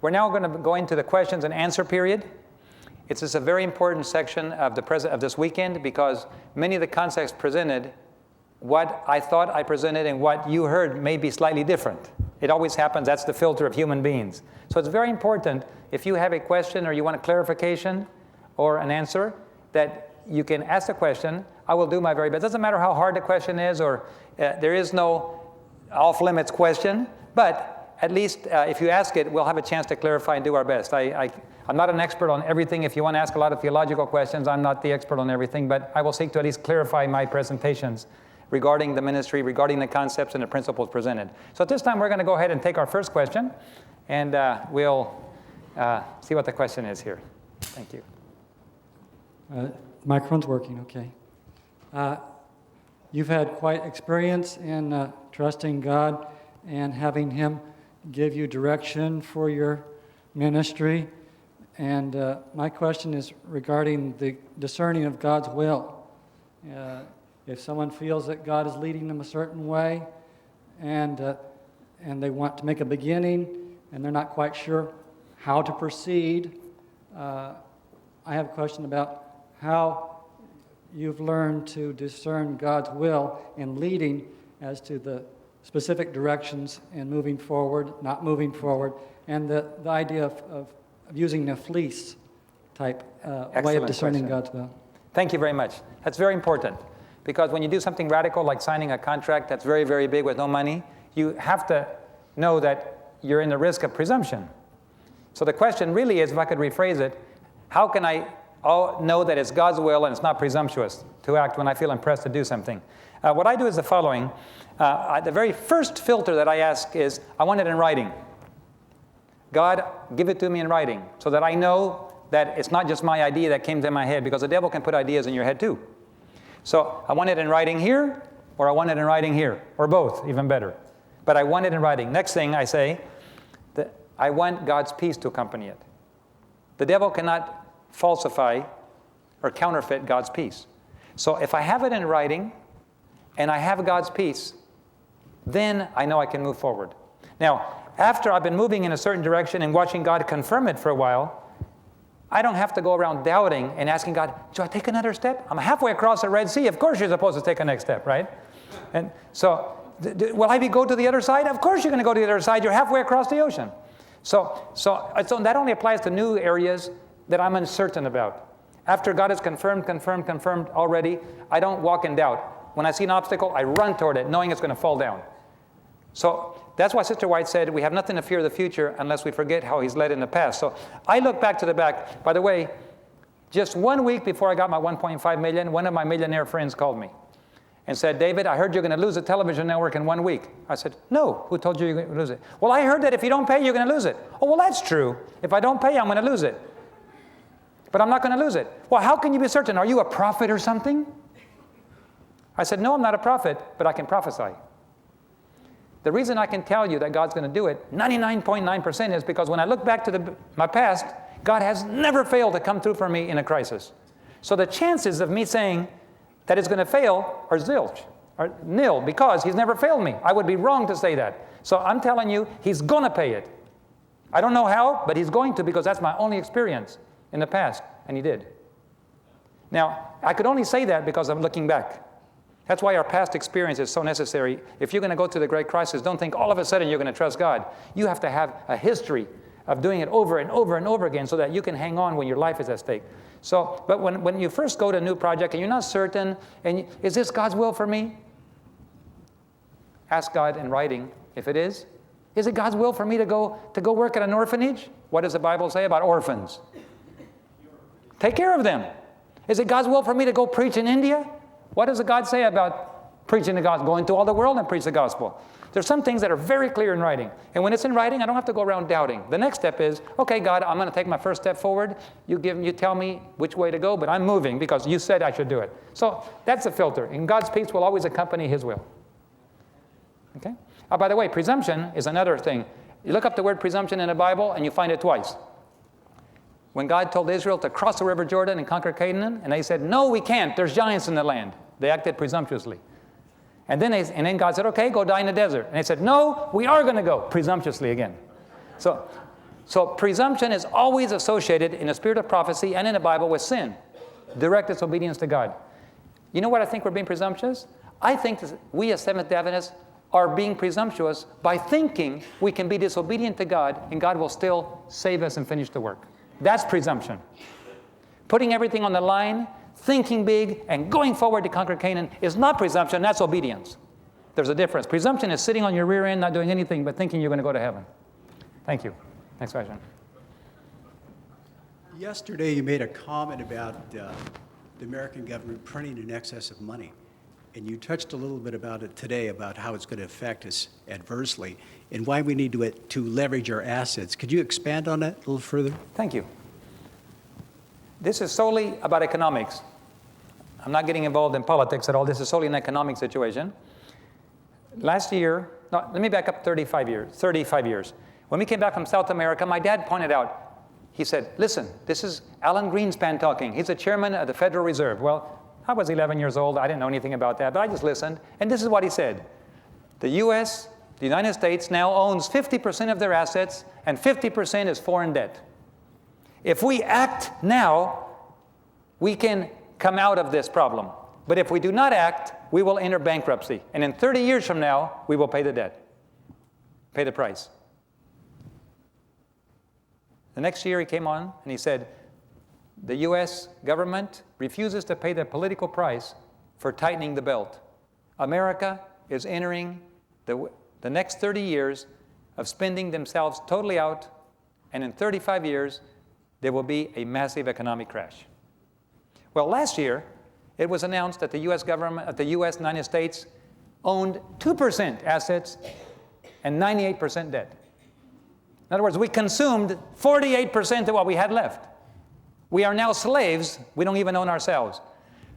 We're now going to go into the questions and answer period. It's just a very important section of this weekend because many of the concepts presented, what I thought I presented and what you heard may be slightly different. It always happens. That's the filter of human beings. So it's very important if you have a question or you want a clarification or an answer that you can ask the question. I will do my very best. It doesn't matter how hard the question is or there is no off-limits question, but at least if you ask it, we'll have a chance to clarify and do our best. I'm not an expert on everything. If you want to ask a lot of theological questions, I'm not the expert on everything, but I will seek to at least clarify my presentations regarding the ministry, regarding the concepts and the principles presented. So at this time, we're going to go ahead and take our first question, and we'll see what the question is here. Thank you. Microphone's working, okay. You've had quite experience in trusting God and having Him give you direction for your ministry. And my question is regarding the discerning of God's will. If someone feels that God is leading them a certain way and they want to make a beginning and they're not quite sure how to proceed, I have a question about how you've learned to discern God's will in leading as to the specific directions in moving forward, not moving forward, and the idea of using a fleece type way of discerning God's will. Thank you very much. That's very important because when you do something radical like signing a contract that's very, very big with no money, you have to know that you're in the risk of presumption. So the question really is, if I could rephrase it, how can I know that it's God's will and it's not presumptuous to act when I feel impressed to do something? What I do is the following. The very first filter that I ask is, I want it in writing. God, give it to me in writing so that I know that it's not just my idea that came to my head, because the devil can put ideas in your head too. So I want it in writing here, or I want it in writing here, or both, even better. But I want it in writing. Next thing I say, that I want God's peace to accompany it. The devil cannot falsify or counterfeit God's peace. So if I have it in writing and I have God's peace, then I know I can move forward. Now, after I've been moving in a certain direction and watching God confirm it for a while, I don't have to go around doubting and asking God, do I take another step? I'm halfway across the Red Sea. Of course you're supposed to take a next step, right? And so, will I go to the other side? Of course you're going to go to the other side. You're halfway across the ocean. So that only applies to new areas that I'm uncertain about. After God has confirmed already, I don't walk in doubt. When I see an obstacle, I run toward it, knowing it's going to fall down. So that's why Sister White said, we have nothing to fear of the future unless we forget how He's led in the past. So I look back to the back. By the way, just 1 week before I got my $1.5 million, one of my millionaire friends called me and said, David, I heard you're going to lose the television network in 1 week. I said, no, who told you you're going to lose it? Well, I heard that if you don't pay, you're going to lose it. Oh, well, that's true. If I don't pay, I'm going to lose it. But I'm not going to lose it. Well, how can you be certain? Are you a prophet or something? I said, no, I'm not a prophet, but I can prophesy. The reason I can tell you that God's going to do it, 99.9%, is because when I look back to my past, God has never failed to come through for me in a crisis. So the chances of me saying that it's going to fail are zilch, are nil, because He's never failed me. I would be wrong to say that. So I'm telling you, He's going to pay it. I don't know how, but He's going to, because that's my only experience in the past, and He did. Now, I could only say that because I'm looking back. That's why our past experience is so necessary. If you're going to go through the great crisis, don't think all of a sudden you're going to trust God. You have to have a history of doing it over and over and over again so that you can hang on when your life is at stake. So, but when you first go to a new project and you're not certain, and is this God's will for me? Ask God in writing if it is. Is it God's will for me to go work at an orphanage? What does the Bible say about orphans? Take care of them. Is it God's will for me to go preach in India? What does God say about preaching the gospel? Go into all the world and preach the gospel. There's some things that are very clear in writing. And when it's in writing, I don't have to go around doubting. The next step is, okay, God, I'm going to take my first step forward. You tell me which way to go, but I'm moving because you said I should do it. So that's a filter. And God's peace will always accompany His will. Okay? By the way, presumption is another thing. You look up the word presumption in the Bible and you find it twice. When God told Israel to cross the river Jordan and conquer Canaan, and they said, no, we can't. There's giants in the land. They acted presumptuously. And then God said, okay, go die in the desert. And they said, no, we are going to go, presumptuously again. So So presumption is always associated in the spirit of prophecy and in the Bible with sin, direct disobedience to God. You know what I think we're being presumptuous? I think that we as Seventh-day Adventists are being presumptuous by thinking we can be disobedient to God and God will still save us and finish the work. That's presumption. Putting everything on the line, thinking big, and going forward to conquer Canaan is not presumption, that's obedience. There's a difference. Presumption is sitting on your rear end, not doing anything, but thinking you're going to go to heaven. Thank you. Next question. Yesterday, you made a comment about the American government printing in excess of money. And you touched a little bit about it today, about how it's going to affect us adversely and why we need to leverage our assets. Could you expand on that a little further? Thank you. This is solely about economics. I'm not getting involved in politics at all. This is solely an economic situation. Last year, no, let me back up 35 years. When we came back from South America, my dad pointed out, he said, listen, this is Alan Greenspan talking. He's the chairman of the Federal Reserve. Well, I was 11 years old. I didn't know anything about that, but I just listened. And this is what he said. The United States now owns 50% of their assets, and 50% is foreign debt. If we act now, we can come out of this problem. But if we do not act, we will enter bankruptcy. And in 30 years from now, we will pay the debt, pay the price. The next year he came on and he said, the U.S. government refuses to pay the political price for tightening the belt. America is entering the next 30 years of spending themselves totally out, and in 35 years, there will be a massive economic crash. Well, last year, it was announced that the U.S. government, that the U.S. United States owned 2% assets and 98% debt. In other words, we consumed 48% of what we had left. We are now slaves. We don't even own ourselves.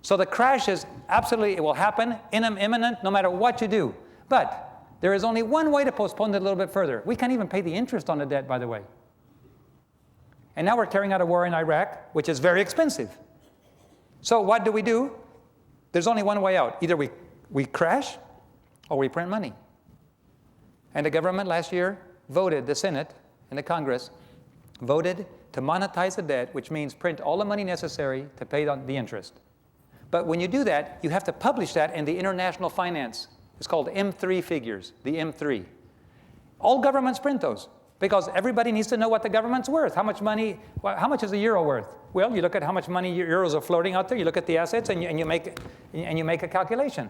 So the crash is absolutely, it will happen, imminent, no matter what you do. But there is only one way to postpone it a little bit further. We can't even pay the interest on the debt, by the way. And now we're carrying out a war in Iraq, which is very expensive. So what do? There's only one way out. Either we crash or we print money. And the government last year voted, the Senate and the Congress voted to monetize the debt, which means print all the money necessary to pay the interest. But when you do that, you have to publish that in the international finance. It's called M3 figures, the M3. All governments print those because everybody needs to know what the government's worth. How much money, how much is a euro worth? Well, you look at how much money euros are floating out there, you look at the assets, and you make a calculation.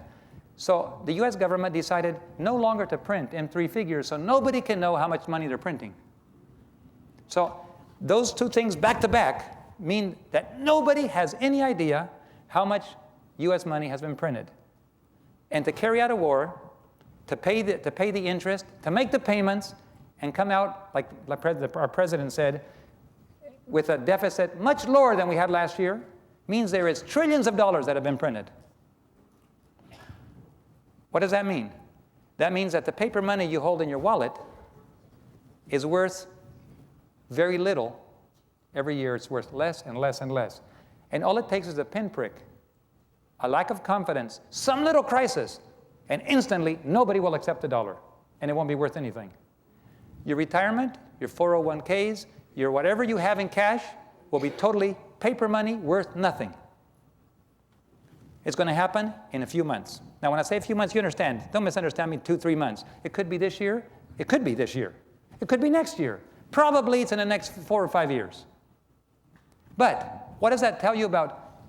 So the U.S. government decided no longer to print M3 figures, so nobody can know how much money they're printing. So those two things back to back mean that nobody has any idea how much U.S. money has been printed. And to carry out a war, to pay the interest, to make the payments, and come out, like our president said, with a deficit much lower than we had last year, means there is trillions of dollars that have been printed. What does that mean? That means that the paper money you hold in your wallet is worth very little. Every year it's worth less and less and less. And all it takes is a pinprick, a lack of confidence, some little crisis, and instantly nobody will accept the dollar, and it won't be worth anything. Your retirement, your 401ks, your whatever you have in cash will be totally paper money worth nothing. It's going to happen in a few months. Now, when I say a few months, you understand. Don't misunderstand me, 2-3 months. It could be this year. It could be this year. It could be next year. Probably it's in the next 4 or 5 years. But what does that tell you about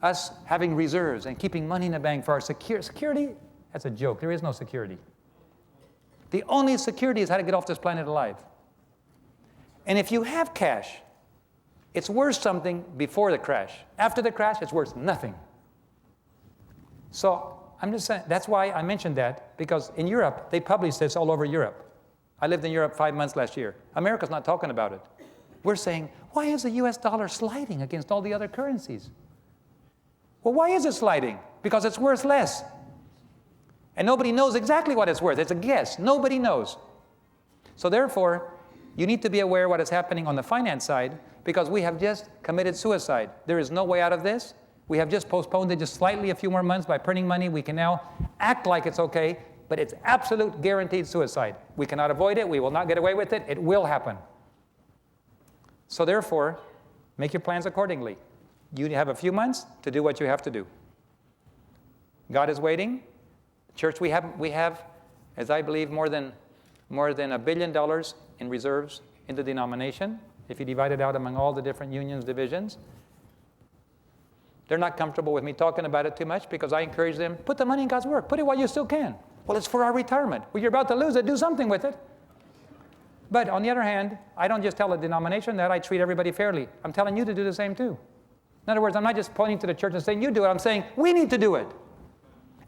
us having reserves and keeping money in the bank for our security? That's a joke. There is no security. The only security is how to get off this planet alive. And if you have cash, it's worth something before the crash. After the crash, it's worth nothing. So I'm just saying, that's why I mentioned that, because in Europe, they publish this all over Europe. I lived in Europe 5 months last year. America's not talking about it. We're saying, why is the US dollar sliding against all the other currencies? Well, why is it sliding? Because it's worth less. And nobody knows exactly what it's worth. It's a guess. Nobody knows. So therefore, you need to be aware of what is happening on the finance side, because we have just committed suicide. There is no way out of this. We have just postponed it just slightly a few more months by printing money. We can now act like it's okay, but it's absolute guaranteed suicide. We cannot avoid it. We will not get away with it. It will happen. So therefore, make your plans accordingly. You have a few months to do what you have to do. God is waiting. Church, we have, as I believe, more than $1 billion in reserves in the denomination, if you divide it out among all the different unions, divisions. They're not comfortable with me talking about it too much because I encourage them, put the money in God's work. Put it while you still can. Well, it's for our retirement. Well, you're about to lose it. Do something with it. But on the other hand, I don't just tell a denomination that. I treat everybody fairly. I'm telling you to do the same too. In other words, I'm not just pointing to the church and saying, you do it. I'm saying, we need to do it.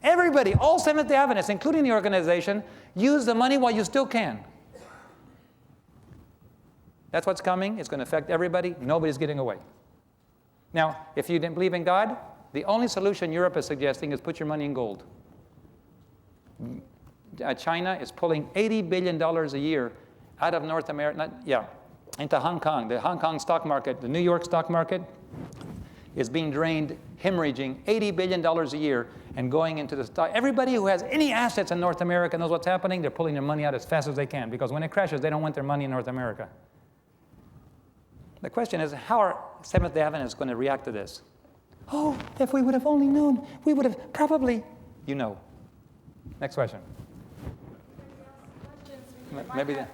Everybody, all Seventh-day Adventists, including the organization, use the money while you still can. That's what's coming. It's going to affect everybody. Nobody's getting away. Now, if you didn't believe in God, the only solution Europe is suggesting is put your money in gold. China is pulling $80 billion a year out of North America, into Hong Kong. The Hong Kong stock market, the New York stock market, is being drained, hemorrhaging $80 billion a year and going into the stock. Everybody who has any assets in North America knows what's happening. They're pulling their money out as fast as they can because when it crashes, they don't want their money in North America. The question is, how are Seventh-day Adventists going to react to this? Oh, if we would have only known, we would have probably, you know. Next question. Maybe then.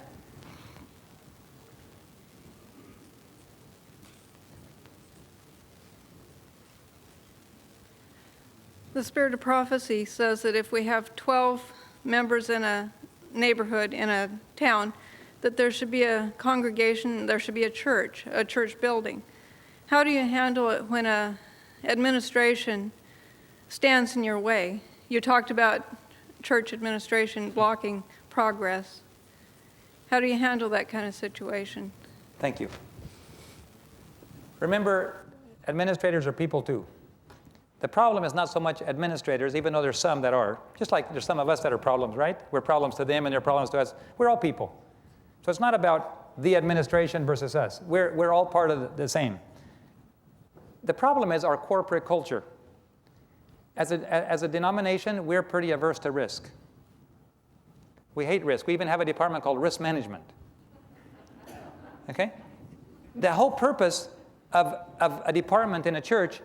The spirit of prophecy says that if we have 12 members in a neighborhood, in a town, that there should be a congregation, there should be a church building. How do you handle it when a administration stands in your way? You talked about church administration blocking progress. How do you handle that kind of situation? Thank you. Remember, administrators are people too. The problem is not so much administrators, even though there's some that are. Just like there's some of us that are problems, right? We're problems to them and they're problems to us. We're all people. So it's not about the administration versus us. We're all part of the same. The problem is our corporate culture. As a denomination, we're pretty averse to risk. We hate risk. We even have a department called risk management. Okay? The whole purpose of a department in a church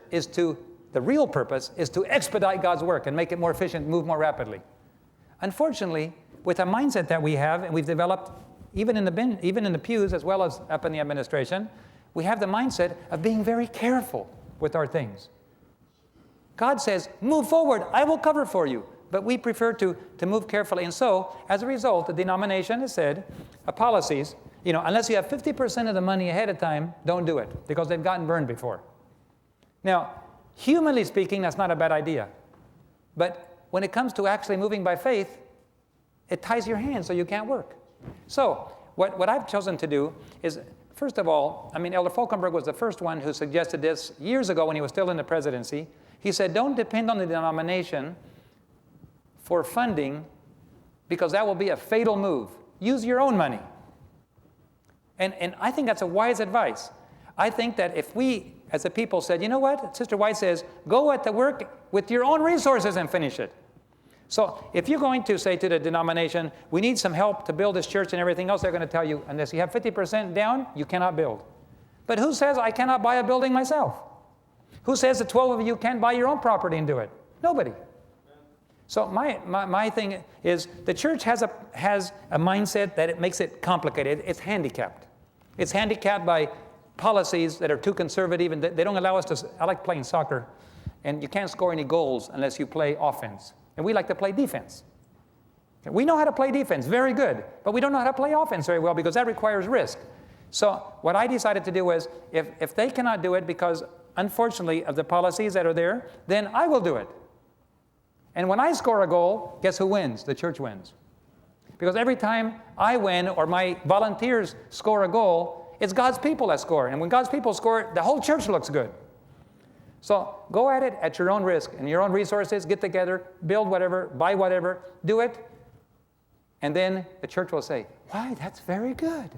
the real purpose is to expedite God's work and make it more efficient, move more rapidly. Unfortunately, with a mindset that we have, and we've developed even in the pews as well as up in the administration, we have the mindset of being very careful with our things. God says, move forward, I will cover for you. But we prefer to move carefully. And so, as a result, the denomination has said, policies, unless you have 50% of the money ahead of time, don't do it, because they've gotten burned before. Now, humanly speaking, that's not a bad idea. But when it comes to actually moving by faith, it ties your hands so you can't work. So, what I've chosen to do is, first of all, Elder Falkenberg was the first one who suggested this years ago when he was still in the presidency. He said, don't depend on the denomination for funding, because that will be a fatal move. Use your own money. And I think that's a wise advice. I think that if we, as a people, said, you know what? Sister White says, go at the work with your own resources and finish it. So if you're going to say to the denomination, we need some help to build this church and everything else, they're going to tell you, unless you have 50% down, you cannot build. But who says I cannot buy a building myself? Who says the 12 of you can't buy your own property and do it? Nobody. So my thing is, the church has a mindset that it makes it complicated. It's handicapped. It's handicapped by policies that are too conservative, and they don't allow us to. I like playing soccer, and you can't score any goals unless you play offense. And we like to play defense. We know how to play defense, very good, but we don't know how to play offense very well because that requires risk. So what I decided to do was, if they cannot do it because, unfortunately, of the policies that are there, then I will do it. And when I score a goal, guess who wins? The church wins. Because every time I win or my volunteers score a goal, it's God's people that score. And when God's people score, the whole church looks good. So go at it at your own risk and your own resources. Get together, build whatever, buy whatever, do it. And then the church will say, why, that's very good.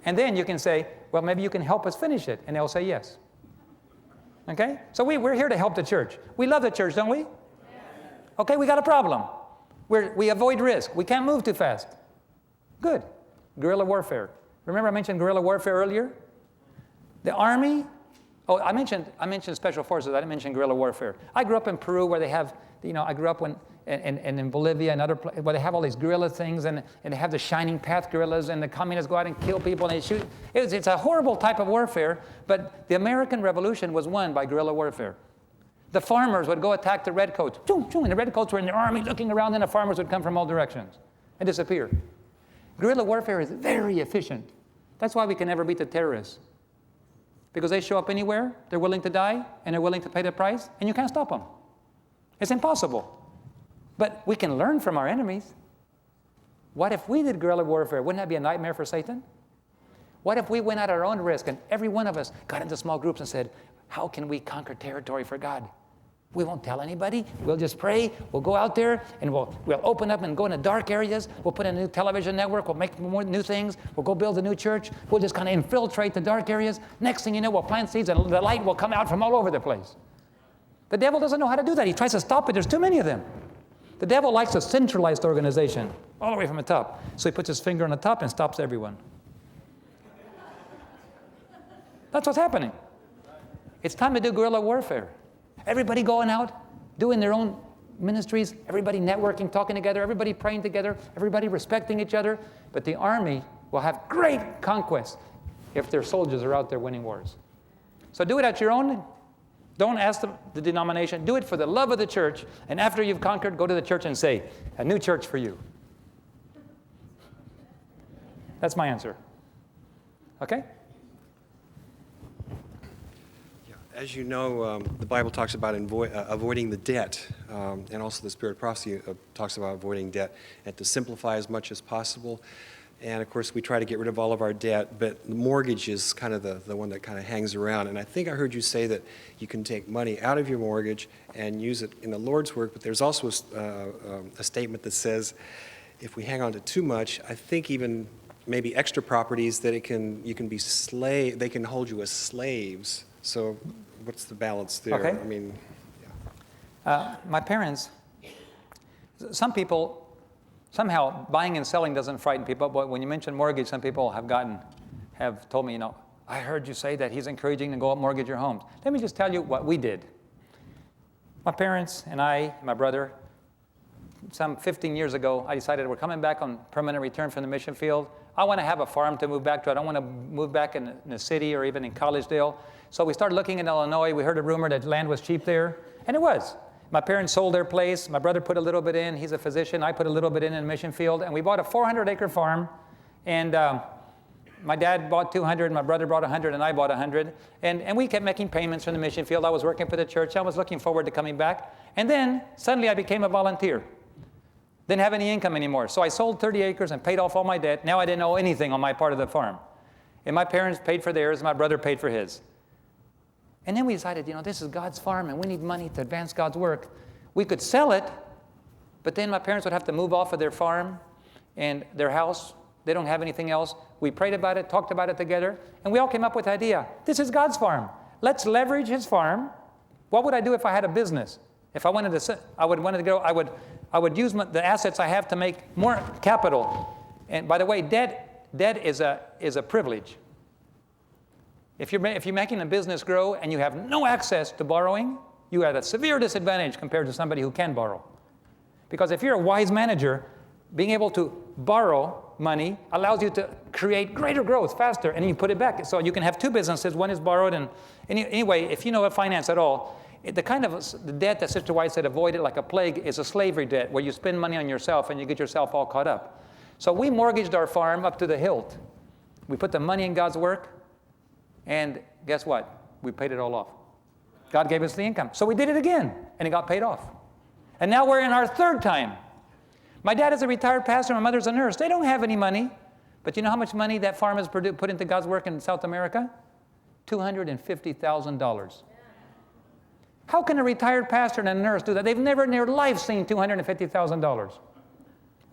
And then you can say, well, maybe you can help us finish it. And they'll say yes. Okay? So we're here to help the church. We love the church, don't we? Okay, we got a problem. We avoid risk. We can't move too fast. Good. Guerrilla warfare. Remember I mentioned guerrilla warfare earlier? The Army, I mentioned special forces. I didn't mention guerrilla warfare. I grew up in Peru where they have, I grew up and in Bolivia and other places where they have all these guerrilla things, and they have the Shining Path guerrillas, and the communists go out and kill people and they shoot. It's a horrible type of warfare, but the American Revolution was won by guerrilla warfare. The farmers would go attack the redcoats. And the redcoats were in the army looking around, and the farmers would come from all directions and disappear. Guerrilla warfare is very efficient. That's why we can never beat the terrorists. Because they show up anywhere, they're willing to die, and they're willing to pay the price, and you can't stop them. It's impossible. But we can learn from our enemies. What if we did guerrilla warfare? Wouldn't that be a nightmare for Satan? What if we went at our own risk, and every one of us got into small groups and said, how can we conquer territory for God? We won't tell anybody. We'll just pray. We'll go out there, and we'll open up and go into dark areas. We'll put in a new television network. We'll make more new things. We'll go build a new church. We'll just kind of infiltrate the dark areas. Next thing you know, we'll plant seeds, and the light will come out from all over the place. The devil doesn't know how to do that. He tries to stop it. There's too many of them. The devil likes a centralized organization, all the way from the top. So he puts his finger on the top and stops everyone. That's what's happening. It's time to do guerrilla warfare. Everybody going out, doing their own ministries, everybody networking, talking together, everybody praying together, everybody respecting each other. But the army will have great conquests if their soldiers are out there winning wars. So do it at your own. Don't ask the denomination. Do it for the love of the church. And after you've conquered, go to the church and say, a new church for you. That's my answer. Okay? As you know, the Bible talks about avoiding the debt, and also the Spirit of Prophecy talks about avoiding debt, and to simplify as much as possible. And of course, we try to get rid of all of our debt, but the mortgage is kind of the one that kind of hangs around. And I think I heard you say that you can take money out of your mortgage and use it in the Lord's work, but there's also a statement that says if we hang on to too much, I think even maybe extra properties, that they can hold you as slaves. So what's the balance there? Okay. I mean, my parents, some people, somehow buying and selling doesn't frighten people, but when you mention mortgage, some people have told me, I heard you say that he's encouraging to go out and mortgage your homes. Let me just tell you what we did. My parents and I, my brother, some 15 years ago, I decided we're coming back on permanent return from the mission field. I want to have a farm to move back to. I don't want to move back in the city or even in Collegedale. So we started looking in Illinois. We heard a rumor that land was cheap there, and it was. My parents sold their place. My brother put a little bit in. He's a physician. I put a little bit in the mission field, and we bought a 400-acre farm. And my dad bought 200, my brother bought 100, and I bought 100. And we kept making payments from the mission field. I was working for the church. I was looking forward to coming back. And then suddenly I became a volunteer. Didn't have any income anymore. So I sold 30 acres and paid off all my debt. Now I didn't owe anything on my part of the farm. And my parents paid for theirs, and my brother paid for his. And then we decided, this is God's farm, and we need money to advance God's work. We could sell it, but then my parents would have to move off of their farm and their house. They don't have anything else. We prayed about it, talked about it together, and we all came up with the idea. This is God's farm. Let's leverage his farm. What would I do if I had a business? If I wanted to, I would use the assets I have to make more capital. And by the way, debt is a privilege. If you're making a business grow and you have no access to borrowing, you have a severe disadvantage compared to somebody who can borrow. Because if you're a wise manager, being able to borrow money allows you to create greater growth faster, and you put it back. So you can have two businesses. One is borrowed, and anyway, if you know finance at all, the kind of the debt that Sister White said avoided like a plague is a slavery debt, where you spend money on yourself and you get yourself all caught up. So we mortgaged our farm up to the hilt. We put the money in God's work, and guess what? We paid it all off. God gave us the income. So we did it again, and it got paid off. And now we're in our third time. My dad is a retired pastor, my mother's a nurse. They don't have any money. But you know how much money that farm has put into God's work in South America? $250,000. How can a retired pastor and a nurse do that? They've never in their life seen $250,000.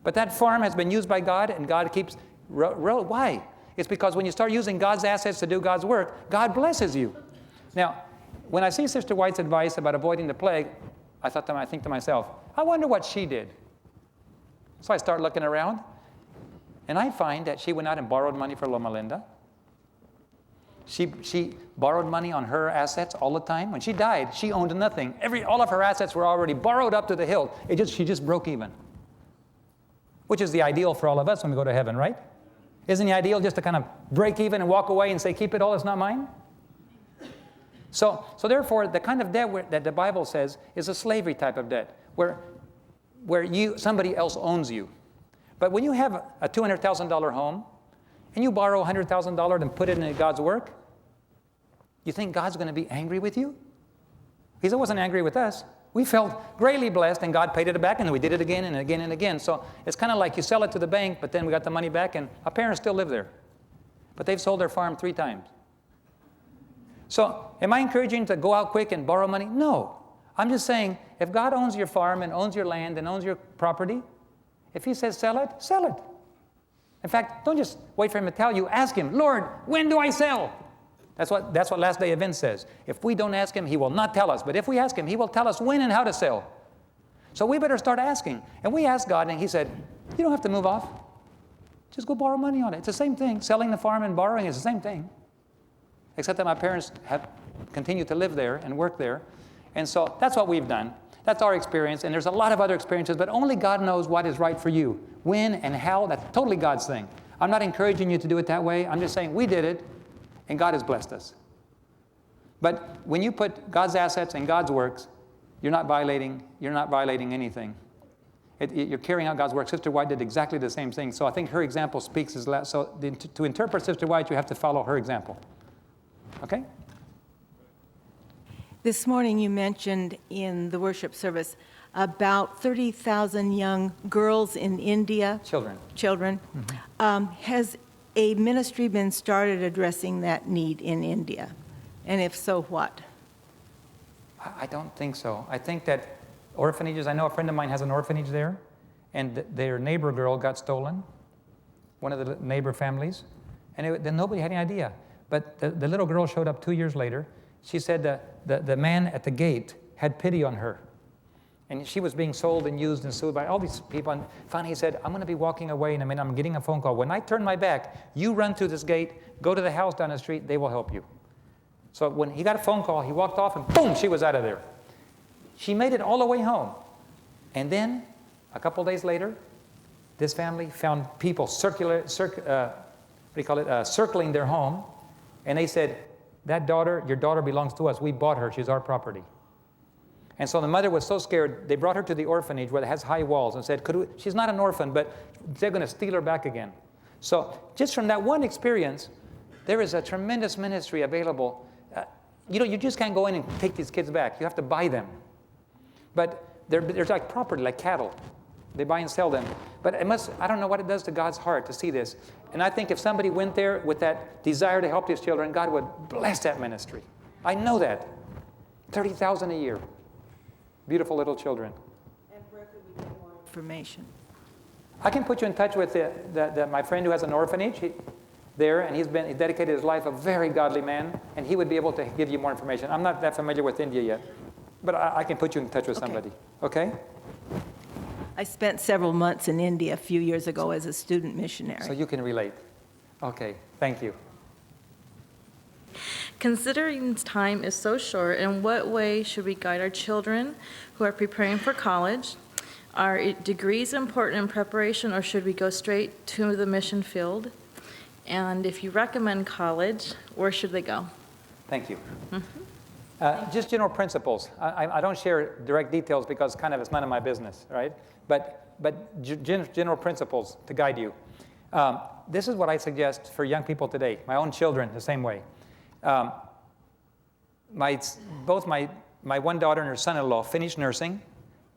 But that farm has been used by God, and God keeps... Why? It's because when you start using God's assets to do God's work, God blesses you. Now, when I see Sister White's advice about avoiding the plague, I think to myself, I wonder what she did. So I start looking around, and I find that she went out and borrowed money for Loma Linda. She borrowed money on her assets all the time. When she died, she owned nothing. All of her assets were already borrowed up to the hilt. She just broke even. Which is the ideal for all of us when we go to heaven, right? Isn't the ideal just to kind of break even and walk away and say, keep it all, it's not mine? So therefore, the kind of debt that the Bible says is a slavery type of debt, where somebody else owns you. But when you have a $200,000 home, and you borrow $100,000 and put it into God's work, you think God's going to be angry with you? He wasn't angry with us. We felt greatly blessed, and God paid it back, and we did it again and again and again. So it's kind of like you sell it to the bank, but then we got the money back, and our parents still live there. But they've sold their farm 3 times. So am I encouraging you to go out quick and borrow money? No. I'm just saying, if God owns your farm and owns your land and owns your property, if He says sell it, sell it. In fact, don't just wait for Him to tell you. Ask Him, Lord, when do I sell? That's what Last Day Event says. If we don't ask Him, He will not tell us. But if we ask Him, He will tell us when and how to sell. So we better start asking. And we asked God, and He said, you don't have to move off. Just go borrow money on it. It's the same thing. Selling the farm and borrowing is the same thing. Except that my parents have continued to live there and work there. And so that's what we've done. That's our experience. And there's a lot of other experiences, but only God knows what is right for you. When and how, that's totally God's thing. I'm not encouraging you to do it that way. I'm just saying we did it, and God has blessed us. But when you put God's assets in God's works, you're not violating anything. You're carrying out God's work. Sister White did exactly the same thing. So I think her example speaks as loud. So to interpret Sister White, you have to follow her example. Okay? This morning you mentioned in the worship service about 30,000 young girls in India. Children. Mm-hmm. Has a ministry been started addressing that need in India? And if so, what? I don't think so. I think that orphanages, I know a friend of mine has an orphanage there, and their neighbor girl got stolen, one of the neighbor families, and then nobody had any idea. But the little girl showed up 2 years later. She said the man at the gate had pity on her. And she was being sold and used and sued by all these people. And finally he said, I'm going to be walking away in a minute. I'm getting a phone call. When I turn my back, you run through this gate, go to the house down the street. They will help you. So when he got a phone call, he walked off and boom, she was out of there. She made it all the way home. And then a couple days later, this family found people circling their home. And they said, your daughter belongs to us. We bought her. She's our property. And so the mother was so scared, they brought her to the orphanage where it has high walls and said, she's not an orphan, but they're going to steal her back again. So just from that one experience, there is a tremendous ministry available. You just can't go in and take these kids back. You have to buy them. But they're like property, like cattle. They buy and sell them. But I don't know what it does to God's heart to see this. And I think if somebody went there with that desire to help these children, God would bless that ministry. I know that. 30,000 a year. Beautiful little children. And where could we get more information? I can put you in touch with my friend who has an orphanage and he's dedicated his life, a very godly man, and he would be able to give you more information. I'm not that familiar with India yet, but I can put you in touch with somebody. Okay? I spent several months in India a few years ago as a student missionary. So you can relate. Okay, thank you. Considering time is so short, in what way should we guide our children who are preparing for college? Are degrees important in preparation, or should we go straight to the mission field? And if you recommend college, where should they go? Thank you. Mm-hmm. Just general principles. I don't share direct details because it's none of my business, right? But general principles to guide you. This is what I suggest for young people today. My own children, the same way. Both my one daughter and her son-in-law finished nursing,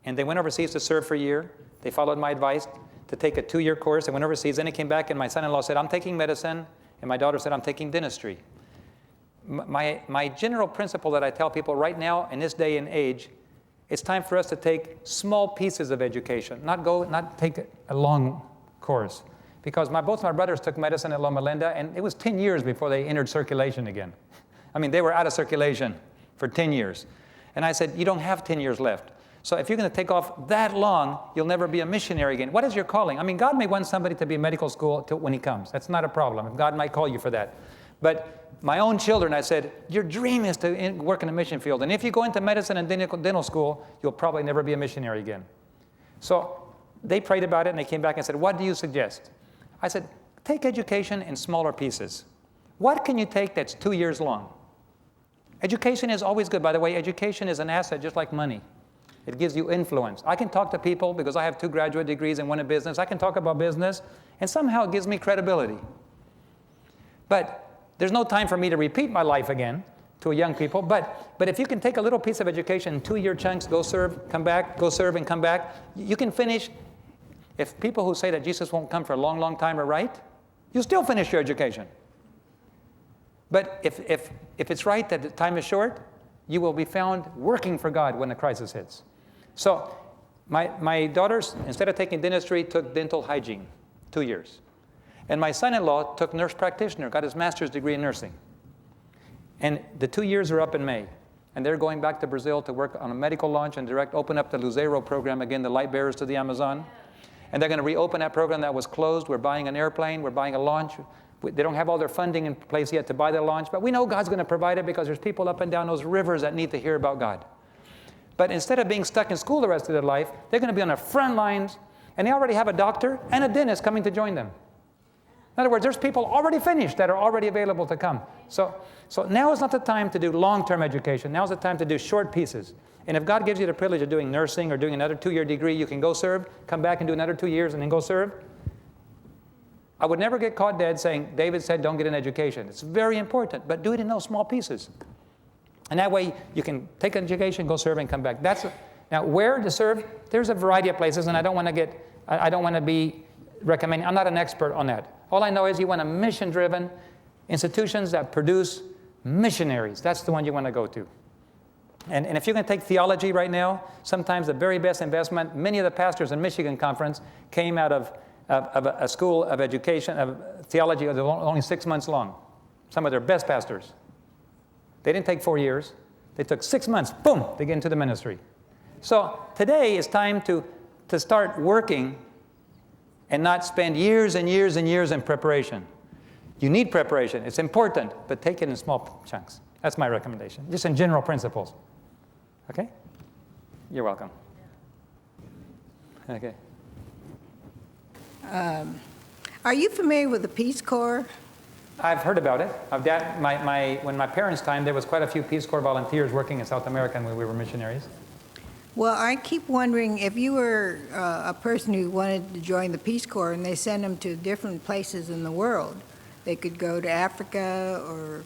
and they went overseas to serve for a year. They followed my advice to take a 2-year course. They went overseas. Then they came back, and my son-in-law said, I'm taking medicine, and my daughter said, I'm taking dentistry. My general principle that I tell people right now in this day and age, it's time for us to take small pieces of education, not take a long course. Because both my brothers took medicine at Loma Linda, and it was 10 years before they entered circulation again. I mean, they were out of circulation for 10 years. And I said, you don't have 10 years left. So if you're going to take off that long, you'll never be a missionary again. What is your calling? I mean, God may want somebody to be in medical school when he comes. That's not a problem. God might call you for that. But my own children, I said, your dream is to work in a mission field. And if you go into medicine and dental school, you'll probably never be a missionary again. So they prayed about it, and they came back and said, what do you suggest? I said, take education in smaller pieces. What can you take that's 2 years long? Education is always good. By the way, education is an asset just like money. It gives you influence. I can talk to people because I have 2 graduate degrees and 1 in business. I can talk about business, and somehow it gives me credibility. But there's no time for me to repeat my life again to young people. But if you can take a little piece of education in 2-year chunks, go serve, come back, go serve, and come back, you can finish. If people who say that Jesus won't come for a long, long time are right, you still finish your education. But if it's right that the time is short, you will be found working for God when the crisis hits. So my daughters, instead of taking dentistry, took dental hygiene, 2 years. And my son-in-law took nurse practitioner, got his master's degree in nursing. And the 2 years are up in May. And they're going back to Brazil to work on a medical launch and open up the Luzeiro program again, the light bearers to the Amazon. And they're going to reopen that program that was closed. We're buying an airplane. We're buying a launch. They don't have all their funding in place yet to buy the launch, but we know God's going to provide it because there's people up and down those rivers that need to hear about God. But instead of being stuck in school the rest of their life, they're going to be on the front lines, and they already have a doctor and a dentist coming to join them. In other words, there's people already finished that are already available to come. So now is not the time to do long-term education. Now is the time to do short pieces. And if God gives you the privilege of doing nursing or doing another 2-year degree, you can go serve, come back and do another 2 years, and then go serve. I would never get caught dead saying, David said don't get an education. It's very important, but do it in those small pieces. And that way you can take an education, go serve, and come back. Now, where to serve? There's a variety of places, and I don't want to be recommending. I'm not an expert on that. All I know is you want a mission-driven institutions that produce missionaries. That's the one you want to go to. And if you can take theology right now, sometimes the very best investment, many of the pastors in Michigan Conference came out of a school of education, of theology, that was only 6 months long. Some of their best pastors. They didn't take 4 years. They took 6 months, boom, to get into the ministry. So today is time to start working and not spend years and years and years in preparation. You need preparation. It's important, but take it in small chunks. That's my recommendation, just in general principles. Okay? You're welcome. Okay. Are you familiar with the Peace Corps? I've heard about it. When my parents' time, there was quite a few Peace Corps volunteers working in South America when we were missionaries. Well, I keep wondering if you were a person who wanted to join the Peace Corps and they send them to different places in the world. They could go to Africa or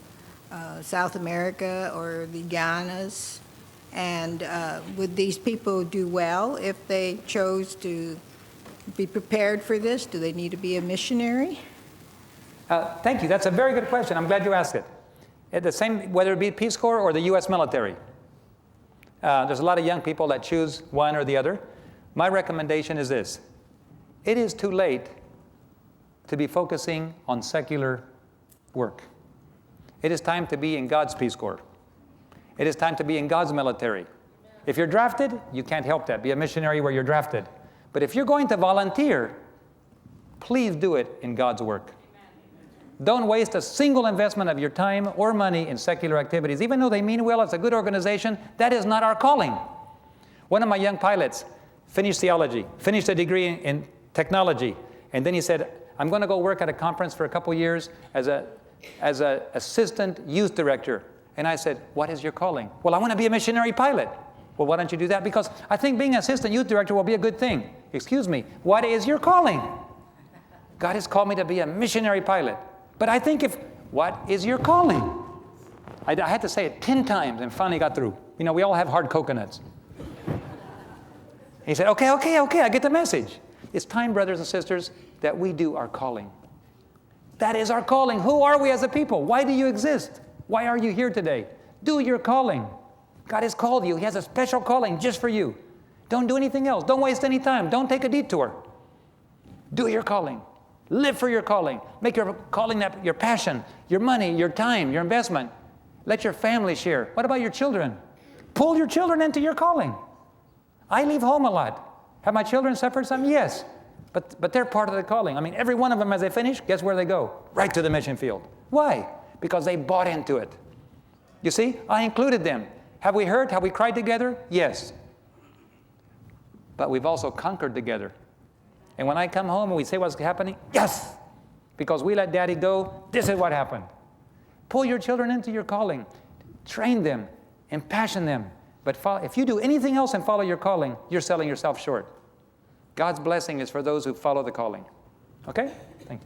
South America or the Ghanas. And would these people do well if they chose to be prepared for this? Do they need to be a missionary? Thank you. That's a very good question. I'm glad you asked it. The same, whether it be Peace Corps or the U.S. military. There's a lot of young people that choose one or the other. My recommendation is this. It is too late to be focusing on secular work. It is time to be in God's Peace Corps. It is time to be in God's military. If you're drafted, you can't help that. Be a missionary where you're drafted. But if you're going to volunteer, please do it in God's work. Don't waste a single investment of your time or money in secular activities. Even though they mean well, it's a good organization, that is not our calling. One of my young pilots finished theology, finished a degree in technology, and then he said, I'm going to go work at a conference for a couple years as an assistant youth director. And I said, what is your calling? Well, I want to be a missionary pilot. Well, why don't you do that? Because I think being assistant youth director will be a good thing. Excuse me, what is your calling? God has called me to be a missionary pilot. But I think what is your calling? I had to say it 10 times and finally got through. You know, we all have hard coconuts. He said, okay, I get the message. It's time, brothers and sisters, that we do our calling. That is our calling. Who are we as a people? Why do you exist? Why are you here today? Do your calling. God has called you. He has a special calling just for you. Don't do anything else. Don't waste any time. Don't take a detour. Do your calling. Live for your calling. Make your calling that your passion, your money, your time, your investment. Let your family share. What about your children? Pull your children into your calling. I leave home a lot. Have my children suffered some? Yes. But they're part of the calling. I mean, every one of them, as they finish, guess where they go? Right to the mission field. Why? because they bought into it. You see, I included them. Have we hurt? Have we cried together? Yes. But we've also conquered together. And when I come home and we say what's happening, yes, because we let Daddy go, this is what happened. Pull your children into your calling. Train them, impassion them. But if you do anything else and follow your calling, you're selling yourself short. God's blessing is for those who follow the calling. Okay? Thank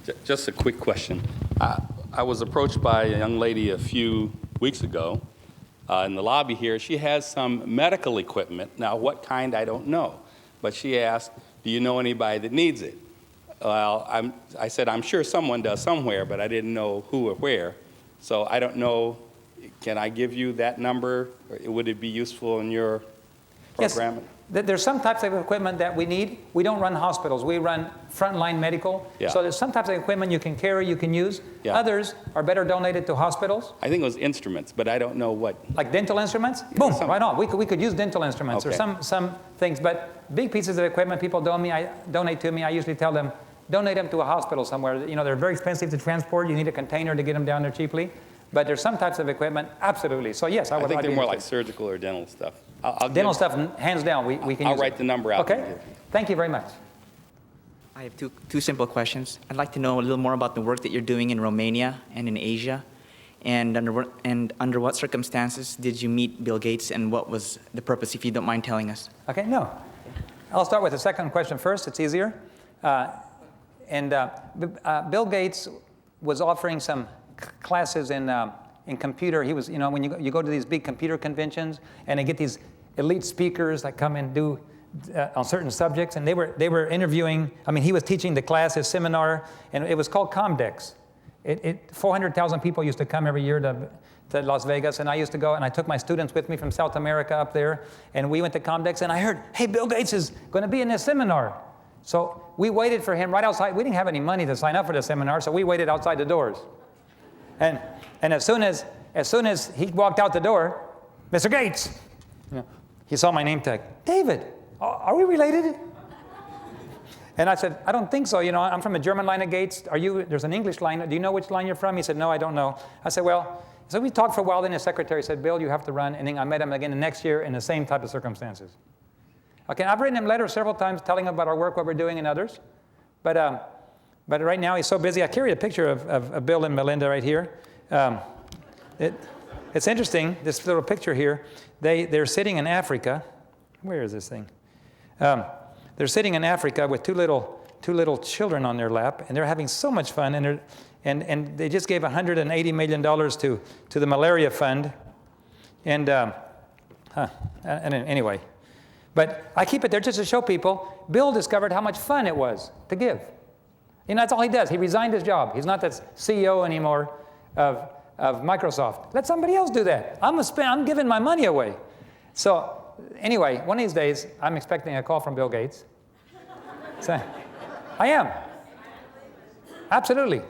you. Just a quick question. I was approached by a young lady a few weeks ago in the lobby here. She has some medical equipment. Now, what kind, I don't know. But she asked, do you know anybody that needs it? Well, I said, I'm sure someone does somewhere, but I didn't know who or where. So I don't know, can I give you that number? Or would it be useful in your program? Yes. There's some types of equipment that we need. We don't run hospitals. We run frontline medical. Yeah. So there's some types of equipment you can carry, you can use. Yeah. Others are better donated to hospitals. I think it was instruments, but I don't know what. Like dental instruments? Boom, right on. We could use dental instruments or Okay. some things. But big pieces of equipment people donate to me, I usually tell them, donate them to a hospital somewhere. You know, they're very expensive to transport. You need a container to get them down there cheaply. But there's some types of equipment, absolutely. So yes, I would. I think I'd they're be more like interested. surgical or dental stuff. I'll Dental give- stuff, hands down, we can I'll use write it. the number out. Okay, thank you very much. I have two simple questions. I'd like to know a little more about the work that you're doing in Romania and in Asia, and under what circumstances did you meet Bill Gates, and what was the purpose, if you don't mind telling us? Okay, no. I'll start with the second question first. It's easier. Bill Gates was offering some classes in computer. He was, you know, when you go to these big computer conventions and they get these elite speakers that come and do on certain subjects, and they were interviewing. I mean, he was teaching the class, his seminar, and it was called Comdex. 400,000 people used to come every year to Las Vegas, and I used to go, and I took my students with me from South America up there, and we went to Comdex, and I heard, hey, Bill Gates is going to be in this seminar. So we waited for him right outside. We didn't have any money to sign up for the seminar, so we waited outside the doors. And as soon as he walked out the door, Mr. Gates, you know, he saw my name tag. David, are we related? And I said, I don't think so. You know, I'm from a German line of Gates. There's an English line. Do you know which line you're from? He said, no, I don't know. I said, well, so we talked for a while. Then his secretary said, Bill, you have to run. And then I met him again the next year in the same type of circumstances. Okay, I've written him letters several times telling him about our work, what we're doing, and others. But right now he's so busy. I carry a picture of Bill and Melinda right here. It's interesting, this little picture here. They're sitting in Africa. Where is this thing? They're sitting in Africa with two little children on their lap, and they're having so much fun. And they just gave $180 million to the malaria fund. And anyway, but I keep it there just to show people. Bill discovered how much fun it was to give. You know, that's all he does. He resigned his job. He's not the CEO anymore of Microsoft. Let somebody else do that. I'm giving my money away. So anyway, one of these days, I'm expecting a call from Bill Gates. So, I am. Absolutely.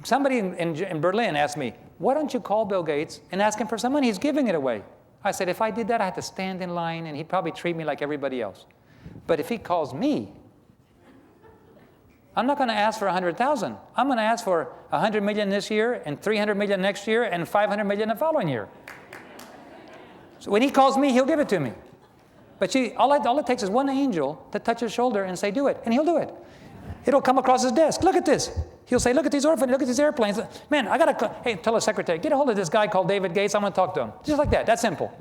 Somebody in Berlin asked me, why don't you call Bill Gates and ask him for some money? He's giving it away. I said, if I did that, I had to stand in line, and he'd probably treat me like everybody else. But if he calls me, I'm not going to ask for 100,000. I'm going to ask for 100 million this year, and 300 million next year, and 500 million the following year. So when he calls me, he'll give it to me. But all it takes is one angel to touch his shoulder and say, do it, and he'll do it. It'll come across his desk. Look at this. He'll say, look at these orphans, look at these airplanes. Man, hey, tell his secretary, get a hold of this guy called David Gates. I'm going to talk to him. Just like that. That's simple.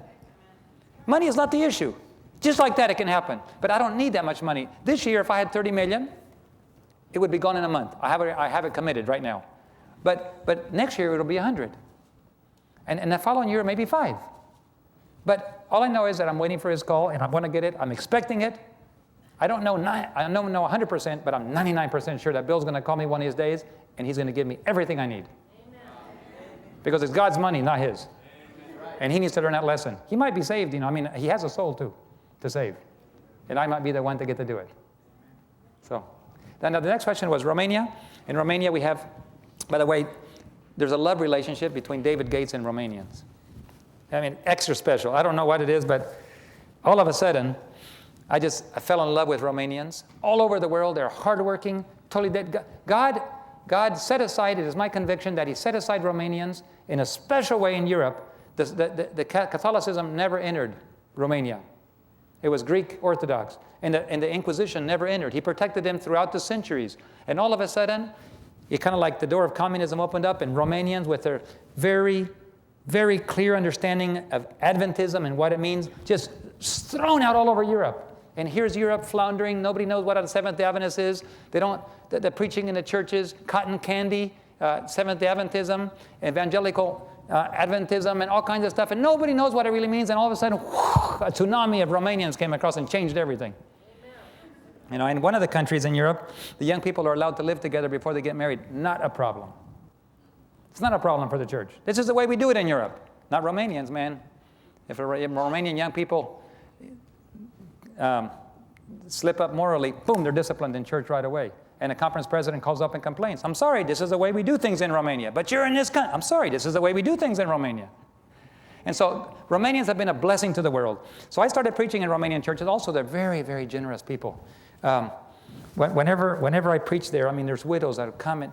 Money is not the issue. Just like that, it can happen. But I don't need that much money. This year, if I had 30 million, it would be gone in a month. I have it committed right now. But next year, it'll be 100. And the following year, maybe 5. But all I know is that I'm waiting for his call, and I want to get it. I'm expecting it. I don't know 100%, but I'm 99% sure that Bill's going to call me one of these days, and he's going to give me everything I need. Amen. Because it's God's money, not his. And he needs to learn that lesson. He might be saved, you know. I mean, he has a soul, too, to save. And I might be the one to get to do it. So, then the next question was Romania. In Romania, we have, by the way, there's a love relationship between David Gates and Romanians. I mean, extra special. I don't know what it is, but all of a sudden, I fell in love with Romanians. All over the world, they're hardworking, Totally dead. God set aside, it is my conviction that he set aside Romanians in a special way in Europe. The Catholicism never entered Romania. It was Greek Orthodox. And the Inquisition never entered. He protected them throughout the centuries. And all of a sudden, it kind of like the door of communism opened up, and Romanians, with their very, very clear understanding of Adventism and what it means, just thrown out all over Europe. And here's Europe floundering. Nobody knows what a Seventh-day Adventist is. They don't, the preaching in the churches, cotton candy, Seventh-day Adventism, evangelical Adventism, and all kinds of stuff. And nobody knows what it really means. And all of a sudden, whoosh, a tsunami of Romanians came across and changed everything. You know, in one of the countries in Europe, the young people are allowed to live together before they get married. Not a problem. It's not a problem for the church. This is the way we do it in Europe. Not Romanians, man. If Romanian young people slip up morally, boom, they're disciplined in church right away. And a conference president calls up and complains. I'm sorry, this is the way we do things in Romania. But you're in this country. I'm sorry, this is the way we do things in Romania. And so Romanians have been a blessing to the world. So I started preaching in Romanian churches. Also, they're very, very generous people. Whenever I preach there, I mean, there's widows that come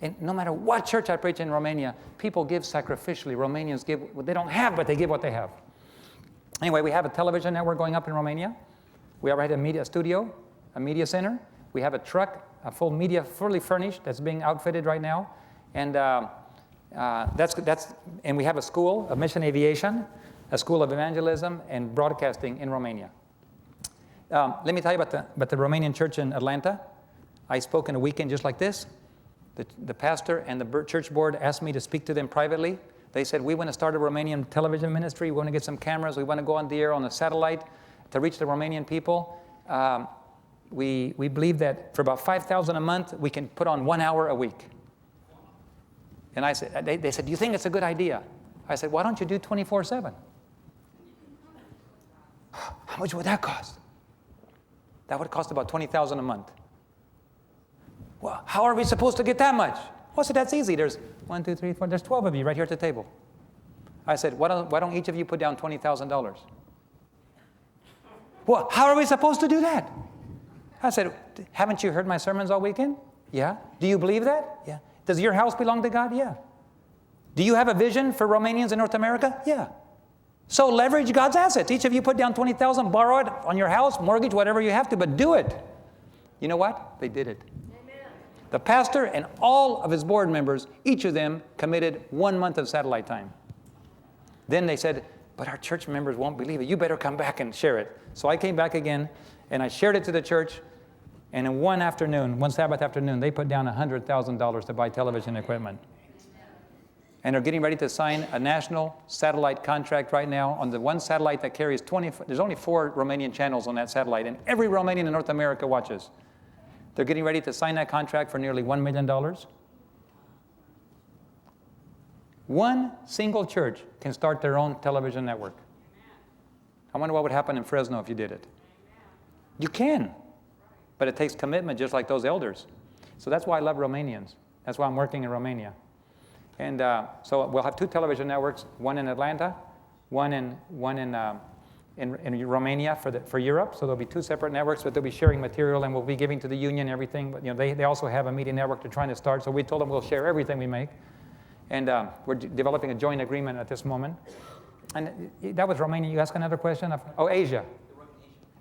and no matter what church I preach in Romania, people give sacrificially. Romanians give what they don't have, but they give what they have. Anyway, we have a television network going up in Romania. We already have a media studio, a media center. We have a truck, a full media, fully furnished, that's being outfitted right now. And and we have a school of mission aviation, a school of evangelism and broadcasting in Romania. Let me tell you about the Romanian church in Atlanta. I spoke in a weekend just like this. The pastor and the church board asked me to speak to them privately. They said, we want to start a Romanian television ministry. We want to get some cameras. We want to go on the air on a satellite to reach the Romanian people. We believe that for about $5,000 a month, we can put on 1 hour a week. And I said, they said, do you think it's a good idea? I said, why don't you do 24/7? How much would that cost? That would cost about $20,000 a month. Well, how are we supposed to get that much? Well, I said, that's easy. There's 1, 2, 3, 4, there's 12 of you right here at the table. I said, why don't each of you put down $20,000? Well, how are we supposed to do that? I said, haven't you heard my sermons all weekend? Yeah. Do you believe that? Yeah. Does your house belong to God? Yeah. Do you have a vision for Romanians in North America? Yeah. So leverage God's assets. Each of you put down $20,000, borrow it on your house, mortgage, whatever you have to, but do it. You know what? They did it. Amen. The pastor and all of his board members, each of them committed 1 month of satellite time. Then they said, but our church members won't believe it. You better come back and share it. So I came back again, and I shared it to the church. And in one Sabbath afternoon, they put down $100,000 to buy television equipment. And they're getting ready to sign a national satellite contract right now on the one satellite that carries there's only 4 Romanian channels on that satellite, and every Romanian in North America watches. They're getting ready to sign that contract for nearly $1 million. One single church can start their own television network. I wonder what would happen in Fresno if you did it. You can. But it takes commitment just like those elders. So that's why I love Romanians. That's why I'm working in Romania. And so we'll have 2 television networks, one in Atlanta, one in Romania for Europe. So there'll be 2 separate networks, but they'll be sharing material, and we'll be giving to the union everything. But they also have a media network they're trying to start. So we told them we'll share everything we make. And we're developing a joint agreement at this moment. And that was Romania. You asked another question? Asia.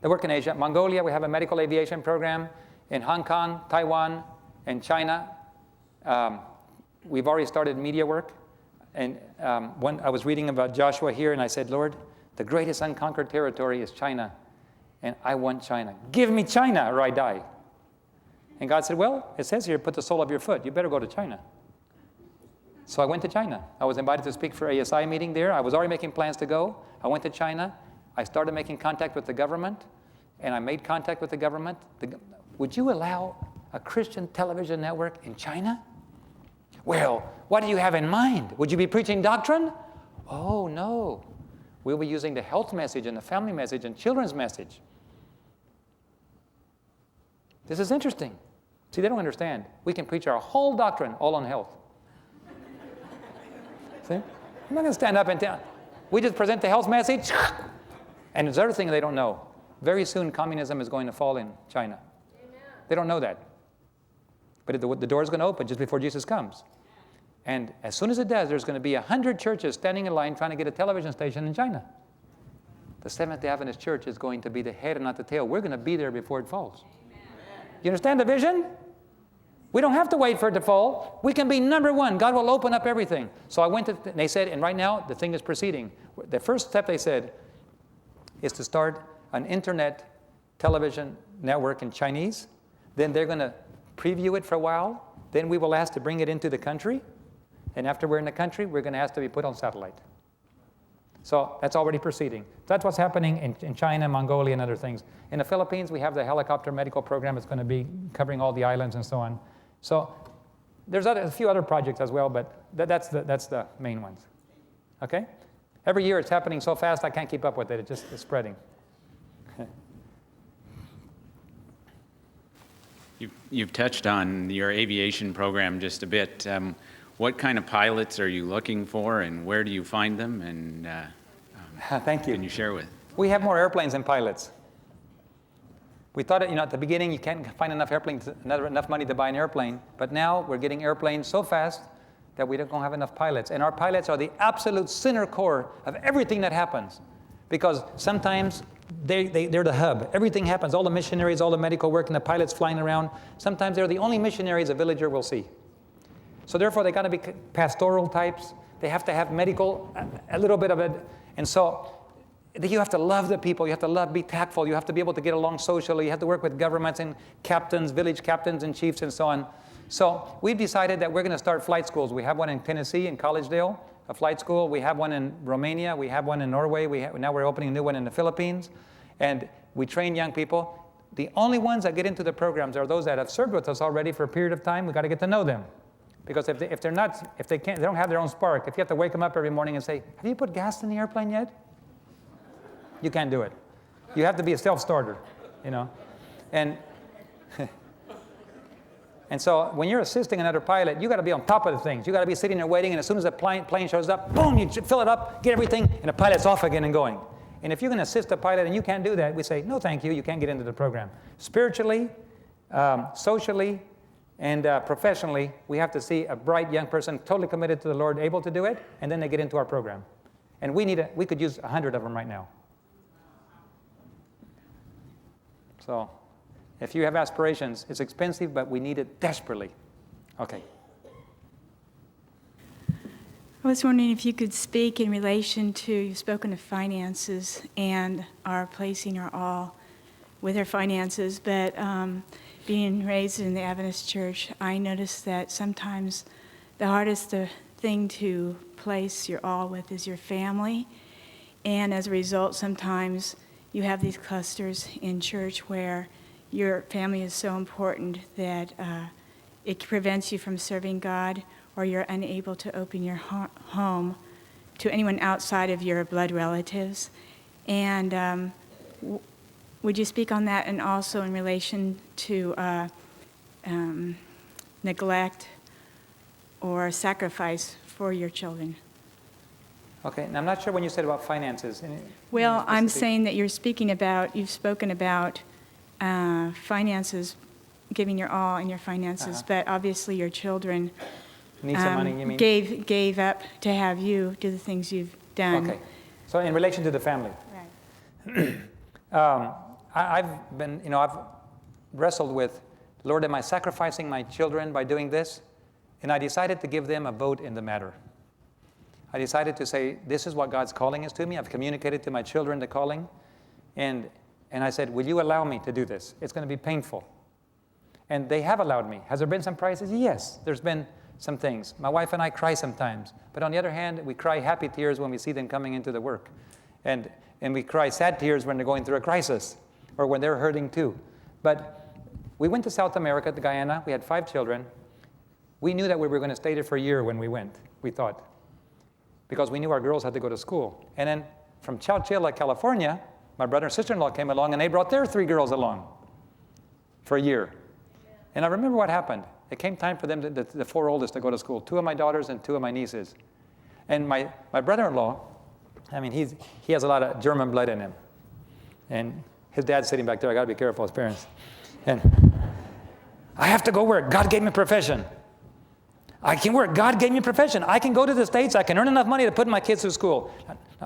They work in Asia. Mongolia, we have a medical aviation program. In Hong Kong, Taiwan, and China, we've already started media work. And I was reading about Joshua here, and I said, Lord, the greatest unconquered territory is China, and I want China. Give me China or I die. And God said, well, it says here, put the sole of your foot. You better go to China. So I went to China. I was invited to speak for ASI meeting there. I was already making plans to go. I went to China. I started making contact with the government, and I made contact with the government. Would you allow a Christian television network in China? Well, what do you have in mind? Would you be preaching doctrine? Oh, no. We'll be using the health message and the family message and children's message. This is interesting. See, they don't understand. We can preach our whole doctrine all on health. See? I'm not going to stand up and tell. We just present the health message. And there's another thing they don't know. Very soon, communism is going to fall in China. Amen. They don't know that. But the door is going to open just before Jesus comes. And as soon as it does, there's going to be 100 churches standing in line trying to get a television station in China. The Seventh-day Adventist Church is going to be the head and not the tail. We're going to be there before it falls. You understand the vision? We don't have to wait for it to fall. We can be number one. God will open up everything. So I went to, they said, and right now the thing is proceeding. The first step, they said, is to start an internet television network in Chinese. Then they're going to preview it for a while. Then we will ask to bring it into the country. And after we're in the country, we're going to ask to be put on satellite. So that's already proceeding. That's what's happening in China, Mongolia, and other things. In the Philippines, we have the helicopter medical program. It's going to be covering all the islands and so on. So there's a few other projects as well, but that's the main ones. Okay? Every year it's happening so fast I can't keep up with it. It's spreading. You've touched on your aviation program just a bit. What kind of pilots are you looking for, and where do you find them? And Thank you. Can you share with? We have more airplanes than pilots. We thought, at the beginning you can't find enough airplanes, enough money to buy an airplane. But now we're getting airplanes so fast that we don't have enough pilots. And our pilots are the absolute center core of everything that happens. Because sometimes they're the hub. Everything happens. All the missionaries, all the medical work, and the pilots flying around. Sometimes they're the only missionaries a villager will see. So therefore, they got to be pastoral types. They have to have medical, a little bit of it. And so you have to love the people. You have to be tactful. You have to be able to get along socially. You have to work with governments and captains, village captains and chiefs and so on. So we've decided that we're going to start flight schools. We have one in Tennessee, in Collegedale, a flight school. We have one in Romania. We have one in Norway. Now we're opening a new one in the Philippines. And we train young people. The only ones that get into the programs are those that have served with us already for a period of time. We've got to get to know them. Because if they don't have their own spark, if you have to wake them up every morning and say, have you put gas in the airplane yet? You can't do it. You have to be a self-starter, And and so when you're assisting another pilot, you got to be on top of the things. You got to be sitting there waiting, and as soon as the plane shows up, boom, you fill it up, get everything, and the pilot's off again and going. And if you're going to assist a pilot and you can't do that, we say, no, thank you. You can't get into the program. Spiritually, socially, and professionally, we have to see a bright young person totally committed to the Lord, able to do it, and then they get into our program. And we could use 100 of them right now. So if you have aspirations, it's expensive, but we need it desperately. Okay. I was wondering if you could speak in relation to, you've spoken of finances and our placing our all with our finances, but being raised in the Adventist church, I noticed that sometimes the hardest thing to place your all with is your family. And as a result, sometimes you have these clusters in church where your family is so important that it prevents you from serving God, or you're unable to open your home to anyone outside of your blood relatives. And would you speak on that, and also in relation to neglect or sacrifice for your children? Okay, and I'm not sure when you said about finances. Well, I'm saying that you've spoken about finances, giving your all in your finances, but obviously your children need some money, you mean? gave up to have you do the things you've done. Okay, so in relation to the family. Right. I've wrestled with, Lord, am I sacrificing my children by doing this? And I decided to give them a vote in the matter. I decided to say, this is what God's calling is to me. I've communicated to my children the calling. And I said, will you allow me to do this? It's going to be painful. And they have allowed me. Has there been some crises? Yes, there's been some things. My wife and I cry sometimes. But on the other hand, we cry happy tears when we see them coming into the work. And we cry sad tears when they're going through a crisis or when they're hurting too. But we went to South America, to Guyana. We had 5 children. We knew that we were going to stay there for a year when we went, we thought, because we knew our girls had to go to school. And then from Chowchilla, California, my brother and sister-in-law came along, and they brought their 3 girls along for a year. And I remember what happened. It came time for them, the 4 oldest, to go to school, 2 of my daughters and 2 of my nieces. And my brother-in-law, he has a lot of German blood in him. And his dad's sitting back there. I got to be careful, his parents. And I have to go work. God gave me a profession. I can work. God gave me a profession. I can go to the States. I can earn enough money to put my kids through school.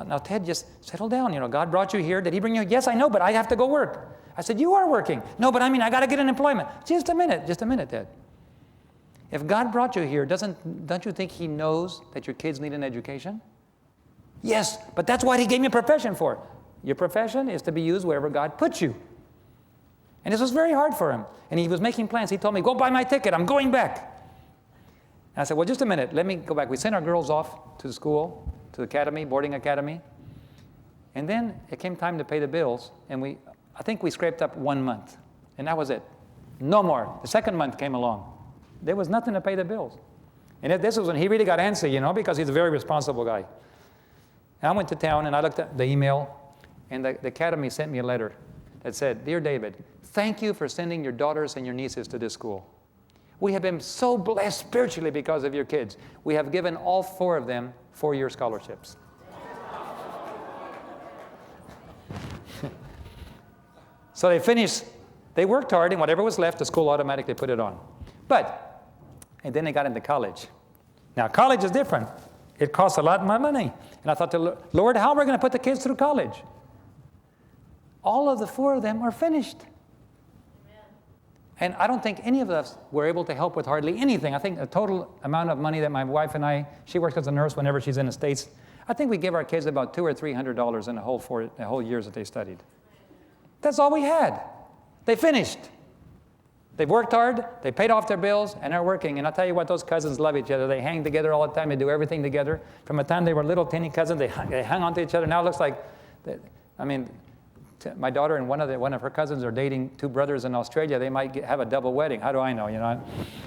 Now, Ted, just settle down. God brought you here. Did he bring you? Yes, I know, but I have to go work. I said, you are working. No, but I got to get an employment. Just a minute, Ted. If God brought you here, don't you think he knows that your kids need an education? Yes, but that's what he gave me a profession for. Your profession is to be used wherever God puts you. And this was very hard for him. And he was making plans. He told me, go buy my ticket. I'm going back. And I said, well, just a minute. Let me go back. We sent our girls off to the school, to the academy, boarding academy. And then it came time to pay the bills. And I think we scraped up 1 month. And that was it. No more. The second month came along. There was nothing to pay the bills. And this was when he really got antsy, because he's a very responsible guy. And I went to town and I looked at the email. And the academy sent me a letter that said, Dear David, thank you for sending your daughters and your nieces to this school. We have been so blessed spiritually because of your kids. We have given all 4 of them 4-year scholarships. So they finished. They worked hard, and whatever was left, the school automatically put it on. And then they got into college. Now, college is different. It costs a lot more money. And I thought, Lord, how are we going to put the kids through college? All of the 4 of them are finished. And I don't think any of us were able to help with hardly anything. I think the total amount of money that my wife and she works as a nurse whenever she's in the States, I think we give our kids about $200 or $300 in the whole years that they studied. That's all we had. They finished. They've worked hard, they paid off their bills, and they're working. And I'll tell you what, those cousins love each other. They hang together all the time. They do everything together. From the time they were little, teeny cousins, they hang on to each other. Now it looks like, my daughter and one of her cousins are dating 2 brothers in Australia. They might have a double wedding. How do I know,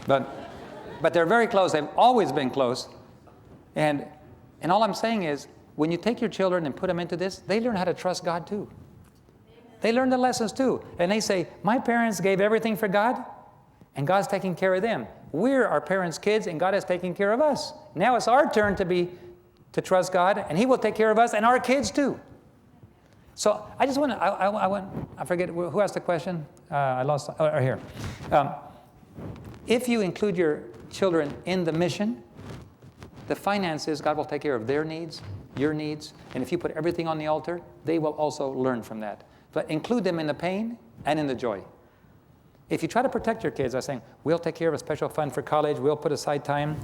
But they're very close. They've always been close. And all I'm saying is, when you take your children and put them into this, they learn how to trust God too. They learn the lessons too. And they say, my parents gave everything for God, and God's taking care of them. We're our parents' kids, and God is taking care of us. Now it's our turn to trust God, and he will take care of us and our kids too. So I just want to, I forget who asked the question. I lost, here. If you include your children in the mission, the finances, God will take care of their needs, your needs. And if you put everything on the altar, they will also learn from that. But include them in the pain and in the joy. If you try to protect your kids by saying, we'll take care of a special fund for college, we'll put aside time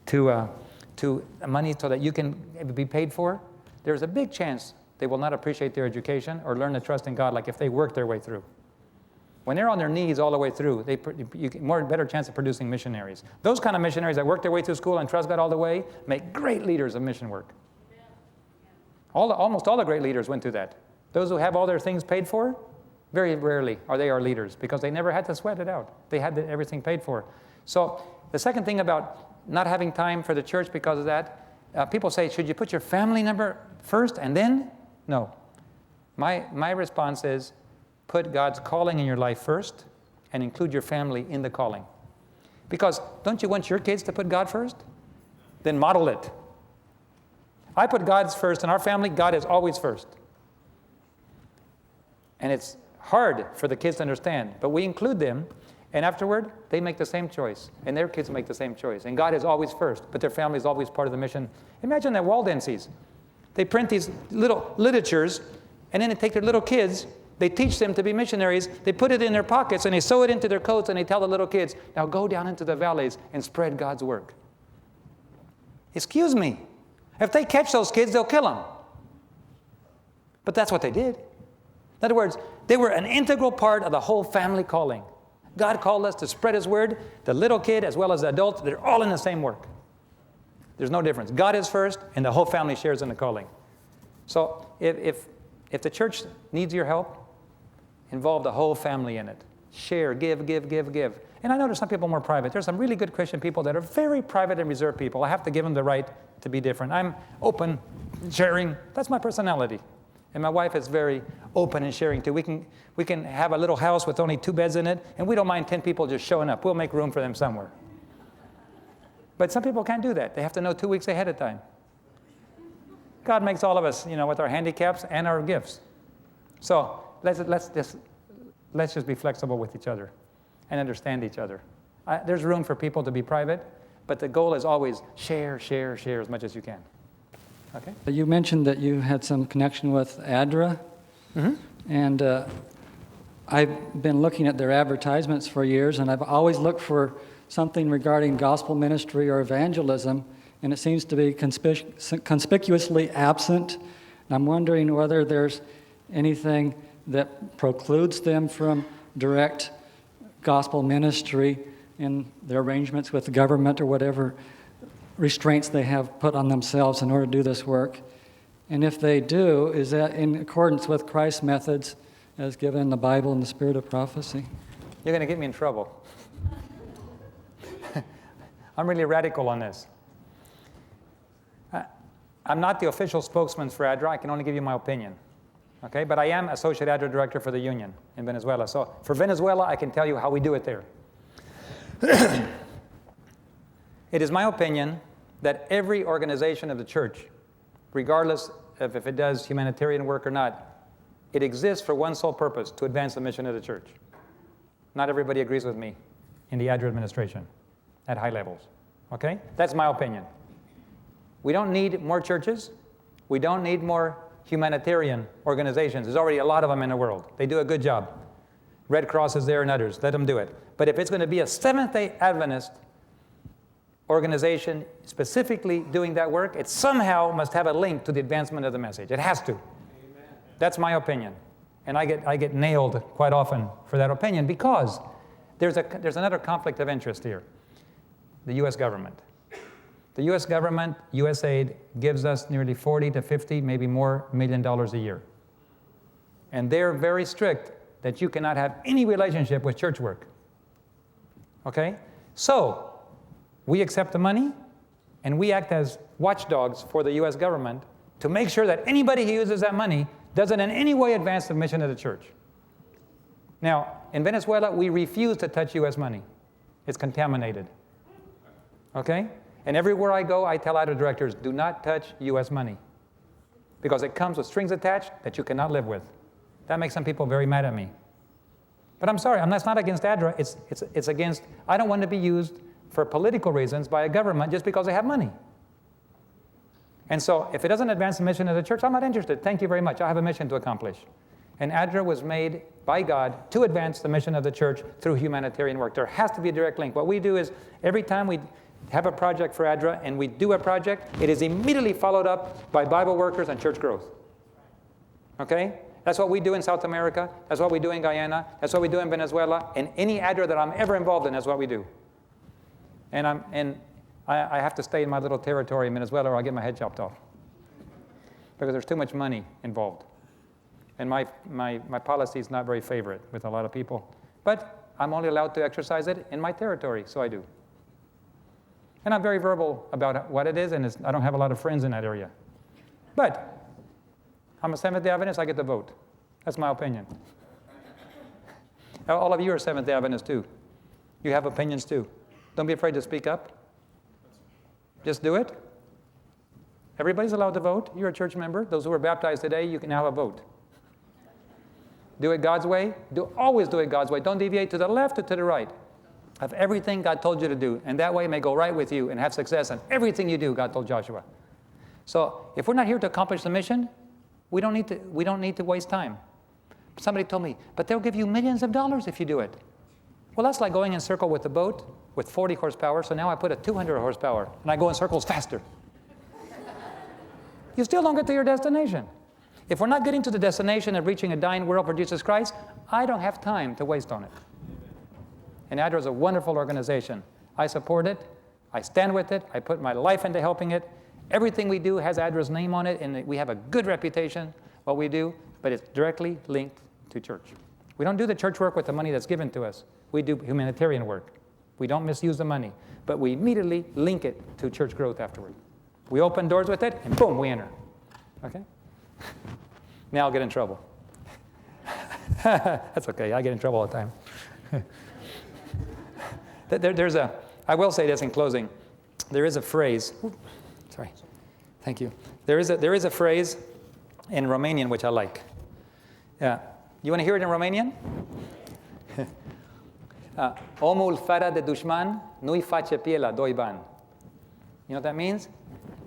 to money so that you can be paid for, there's a big chance they will not appreciate their education or learn to trust in God like if they work their way through. When they're on their knees all the way through, you get better chance of producing missionaries. Those kind of missionaries that work their way through school and trust God all the way make great leaders of mission work. Almost all the great leaders went through that. Those who have all their things paid for, very rarely are they our leaders because they never had to sweat it out. They had everything paid for. So the second thing about not having time for the church because of that, people say, should you put your family number first and then? No. My response is, put God's calling in your life first and include your family in the calling. Because don't you want your kids to put God first? Then model it. I put God's first. In our family, God is always first. And it's hard for the kids to understand, but we include them, and afterward, they make the same choice, and their kids make the same choice. And God is always first, but their family is always part of the mission. Imagine that Waldenses. They print these little literatures, and then they take their little kids, they teach them to be missionaries, they put it in their pockets, and they sew it into their coats, and they tell the little kids, now go down into the valleys and spread God's work. Excuse me. If they catch those kids, they'll kill them. But that's what they did. In other words, they were an integral part of the whole family calling. God called us to spread his word. The little kid as well as the adult, they're all in the same work. There's no difference. God is first, and the whole family shares in the calling. So if the church needs your help, involve the whole family in it. Share, give. And I know there's some people more private. There's some really good Christian people that are very private and reserved people. I have to give them the right to be different. I'm open, sharing. That's my personality. And my wife is very open and sharing too. We can have a little house with only 2 beds in it, and we don't mind 10 people just showing up. We'll make room for them somewhere. But some people can't do that. They have to know 2 weeks ahead of time. God makes all of us, with our handicaps and our gifts. So let's just be flexible with each other. and understand each other. There's room for people to be private, but the goal is always share, share, share as much as you can. Okay? You mentioned that you had some connection with ADRA, and I've been looking at their advertisements for years, and I've always looked for something regarding gospel ministry or evangelism, and it seems to be conspicuously absent. And I'm wondering whether there's anything that precludes them from direct gospel ministry in their arrangements with the government or whatever restraints they have put on themselves in order to do this work. And if they do, is that in accordance with Christ's methods as given in the Bible and the spirit of prophecy? You're going to get me in trouble. I'm really radical on this. I'm not the official spokesman for ADRA. I can only give you my opinion. Okay? But I am Associate ADRA Director for the Union in Venezuela. So for Venezuela, I can tell you how we do it there. It is my opinion that every organization of the church, regardless of if it does humanitarian work or not, it exists for one sole purpose, to advance the mission of the church. Not everybody agrees with me in the ADRA administration at high levels. Okay? That's my opinion. We don't need more churches. We don't need more humanitarian organizations. There's already a lot of them in the world. They do a good job. Red Cross is there and others. Let them do it. But if it's going to be a Seventh-day Adventist organization specifically doing that work, it somehow must have a link to the advancement of the message. It has to. Amen. That's my opinion. And I get nailed quite often for that opinion because there's another conflict of interest here. The U.S. government. The U.S. government, USAID, gives us nearly 40 to 50, maybe more, $1 million a year. And they're very strict that you cannot have any relationship with church work. Okay? So, we accept the money, and we act as watchdogs for the U.S. government to make sure that anybody who uses that money doesn't in any way advance the mission of the church. Now, in Venezuela, we refuse to touch U.S. money. It's contaminated. Okay? And everywhere I go, I tell ADRA directors, do not touch U.S. money, because it comes with strings attached that you cannot live with. That makes some people very mad at me. But I'm sorry, that's not against ADRA. It's against, I don't want to be used for political reasons by a government just because they have money. And so if it doesn't advance the mission of the church, I'm not interested. Thank you very much. I have a mission to accomplish. And ADRA was made by God to advance the mission of the church through humanitarian work. There has to be a direct link. What we do is every time we have a project for ADRA and we do a project, it is immediately followed up by Bible workers and church growth. Okay? That's what we do in South America. That's what we do in Guyana. That's what we do in Venezuela. And any ADRA that I'm ever involved in, that's what we do. And I have to stay in my little territory in Venezuela or I'll get my head chopped off. Because there's too much money involved. And my policy is not very favorite with a lot of people. But I'm only allowed to exercise it in my territory, so I do. And I'm very verbal about what it is, and I don't have a lot of friends in that area. But I'm a Seventh-day Adventist, I get to vote. That's my opinion. All of you are Seventh-day Adventists too. You have opinions too. Don't be afraid to speak up. Just do it. Everybody's allowed to vote. You're a church member. Those who are baptized today, you can now have a vote. Do it God's way. Always do it God's way. Don't deviate to the left or to the right of everything God told you to do. And that way it may go right with you and have success in everything you do, God told Joshua. So if we're not here to accomplish the mission, we don't need to waste time. Somebody told me, but they'll give you millions of dollars if you do it. Well, that's like going in circle with a boat with 40 horsepower, so now I put a 200 horsepower, and I go in circles faster. You still don't get to your destination. If we're not getting to the destination of reaching a dying world for Jesus Christ, I don't have time to waste on it. And ADRA is a wonderful organization. I support it. I stand with it. I put my life into helping it. Everything we do has ADRA's name on it, and we have a good reputation, what we do, but it's directly linked to church. We don't do the church work with the money that's given to us. We do humanitarian work. We don't misuse the money, but we immediately link it to church growth afterward. We open doors with it, and boom, we enter. Okay? Now I'll get in trouble. That's okay. I get in trouble all the time. I will say this in closing. There is a phrase. Sorry. Thank you. There is a phrase in Romanian which I like. You want to hear it in Romanian? Omul fara de dushman, nui face piela doiban. You know what that means?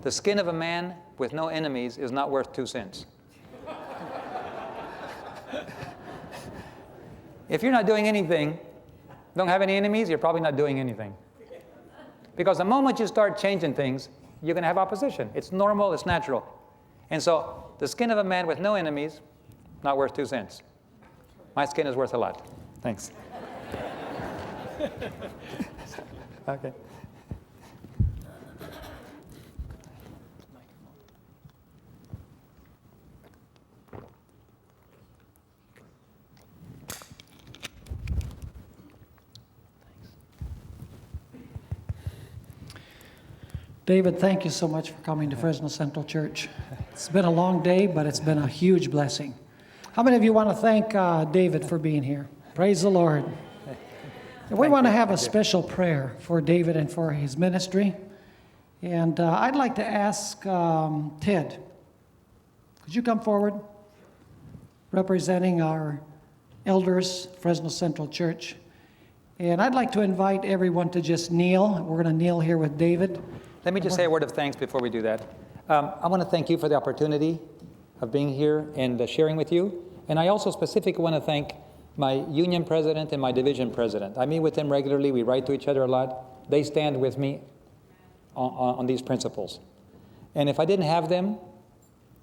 The skin of a man with no enemies is not worth 2 cents. If you're not doing anything, don't have any enemies, you're probably not doing anything. Because the moment you start changing things, you're going to have opposition. It's normal, it's natural. And so the skin of a man with no enemies, not worth 2 cents. My skin is worth a lot. Thanks. Okay. David, thank you so much for coming to Fresno Central Church. It's been a long day, but it's been a huge blessing. How many of you want to thank David for being here? Praise the Lord. And we want to have a special prayer for David and for his ministry. And I'd like to ask Ted, could you come forward? Representing our elders, Fresno Central Church. And I'd like to invite everyone to just kneel. We're going to kneel here with David. Let me just say a word of thanks before we do that. I want to thank you for the opportunity of being here and sharing with you. And I also specifically want to thank my union president and my division president. I meet with them regularly. We write to each other a lot. They stand with me on these principles. And if I didn't have them,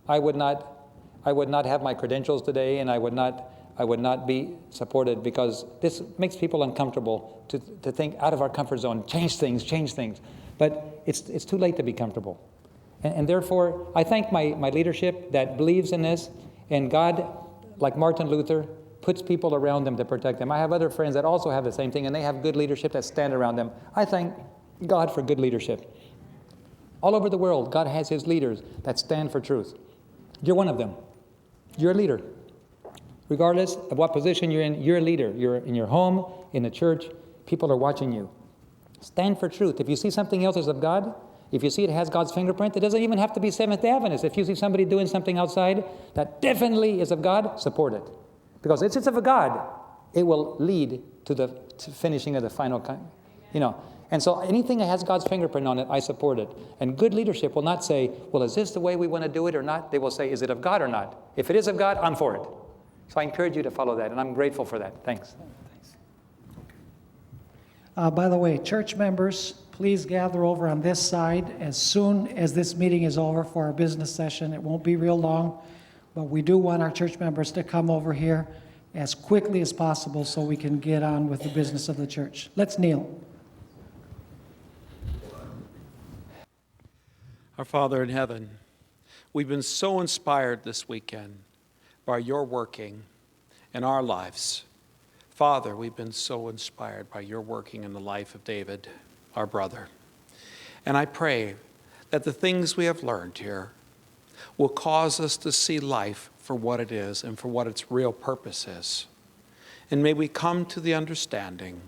I would not have my credentials today, and I would not be supported, because this makes people uncomfortable to think out of our comfort zone, change things. But it's too late to be comfortable. And therefore, I thank my leadership that believes in this, and God, like Martin Luther, puts people around them to protect them. I have other friends that also have the same thing, and they have good leadership that stand around them. I thank God for good leadership. All over the world, God has his leaders that stand for truth. You're one of them. You're a leader. Regardless of what position you're in, you're a leader. You're in your home, in the church, people are watching you. Stand for truth. If you see something else is of God, if you see it has God's fingerprint, it doesn't even have to be Seventh-day Adventist. If you see somebody doing something outside that definitely is of God, support it. Because it's of God, it will lead to the finishing of the final, And so anything that has God's fingerprint on it, I support it. And good leadership will not say, well, is this the way we want to do it or not? They will say, is it of God or not? If it is of God, I'm for it. So I encourage you to follow that, and I'm grateful for that. Thanks. By the way, church members, please gather over on this side as soon as this meeting is over for our business session. It won't be real long, but we do want our church members to come over here as quickly as possible so we can get on with the business of the church. Let's kneel. Our Father in heaven, we've been so inspired this weekend by your working in our lives. Father, we've been so inspired by your working in the life of David, our brother. And I pray that the things we have learned here will cause us to see life for what it is and for what its real purpose is. And may we come to the understanding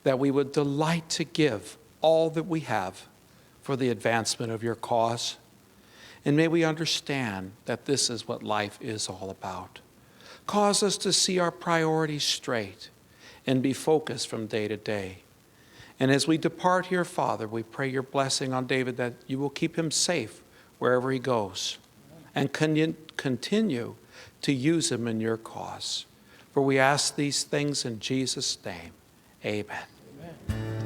that we would delight to give all that we have for the advancement of your cause. And may we understand that this is what life is all about. Cause us to see our priorities straight and be focused from day to day. And as we depart here, Father, we pray your blessing on David, that you will keep him safe wherever he goes and continue to use him in your cause. For we ask these things in Jesus' name. Amen. Amen.